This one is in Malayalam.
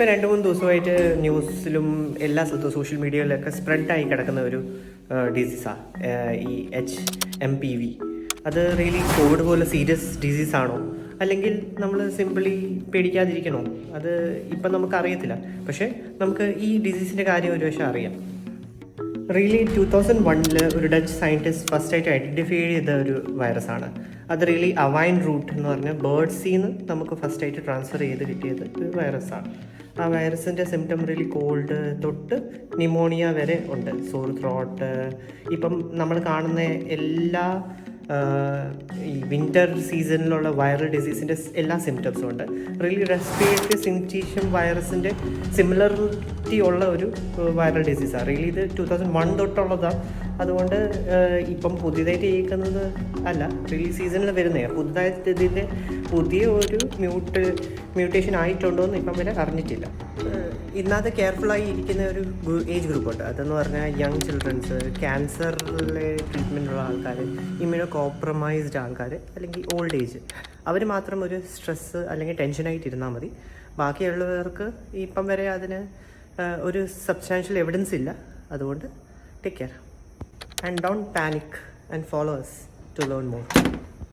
ഇപ്പോൾ 2-3 ദിവസമായിട്ട് ന്യൂസിലും എല്ലാ സ്ഥലത്തും സോഷ്യൽ മീഡിയയിലൊക്കെ സ്പ്രെഡായി കിടക്കുന്ന ഒരു ഡിസീസാണ് ഈ HMPV. അത് റിയലി കോവിഡ് പോലെ സീരിയസ് ഡിസീസാണോ, അല്ലെങ്കിൽ നമ്മൾ സിമ്പിളി പേടിക്കാതിരിക്കണോ? അത് ഇപ്പം നമുക്കറിയത്തില്ല. പക്ഷേ നമുക്ക് ഈ ഡിസീസിൻ്റെ കാര്യം ഒരു വശം അറിയാം. റിയലി 2001 ഒരു ഡച്ച് സയൻറ്റിസ്റ്റ് ഫസ്റ്റായിട്ട് ഐഡൻറ്റിഫൈ ചെയ്ത ഒരു വൈറസാണ്. അത് റിയലി അവൈൻ റൂട്ട് എന്ന് പറഞ്ഞ ബേർഡ്സിൽ നിന്ന് നമുക്ക് ഫസ്റ്റായിട്ട് ട്രാൻസ്ഫർ ചെയ്ത് കിട്ടിയത് ഒരു വൈറസാണ്. ആ വൈറസിൻ്റെ സിംറ്റം റിയലി കോൾഡ് തൊട്ട് ന്യൂമോണിയ വരെ ഉണ്ട്. സോർ ത്രോട്ട്, ഇപ്പം നമ്മൾ കാണുന്ന എല്ലാ ഈ വിൻ്റർ സീസണിലുള്ള വൈറൽ ഡിസീസിൻ്റെ എല്ലാ സിംറ്റംസും ഉണ്ട്. റിയലി റെസ്പിറേറ്ററി സിൻറ്റീഷ്യം വൈറസിൻ്റെ സിമിലറിറ്റി ഉള്ള ഒരു വൈറൽ ഡിസീസാണ്. റിയലി ഇത് 2001 തൊട്ടുള്ളതാണ്. അതുകൊണ്ട് ഇപ്പം പുതിയതായിട്ട് കേൾക്കുന്നത് അല്ല, റിയലി സീസണിൽ വരുന്നതാണ്. പുതുതായിട്ട് ഇതിൻ്റെ പുതിയ ഒരു മ്യൂട്ടേഷൻ ആയിട്ടുണ്ടോ എന്ന് ഇപ്പം വരെ അറിഞ്ഞിട്ടില്ല. ഇന്നത്തെ കെയർഫുള്ളായി ഇരിക്കുന്ന ഒരു ഏജ് ഗ്രൂപ്പുണ്ട്. അതെന്ന് പറഞ്ഞാൽ യങ് ചിൽഡ്രൻസ്, ക്യാൻസറിലെ ട്രീറ്റ്മെൻറ്റുള്ള ആൾക്കാർ, ഇമ്മ്യൂണോ കോംപ്രമൈസ്ഡ് ആൾക്കാർ, അല്ലെങ്കിൽ ഓൾഡ് ഏജ്, അവർ മാത്രം ഒരു സ്ട്രെസ്സ് അല്ലെങ്കിൽ ടെൻഷനായിട്ടിരുന്നാൽ മതി. ബാക്കിയുള്ളവർക്ക് ഇപ്പം വരെ അതിന് ഒരു സബ്സ്റ്റാൻഷ്യൽ എവിഡൻസ് ഇല്ല. അതുകൊണ്ട് take care and don't panic and follow us to learn more.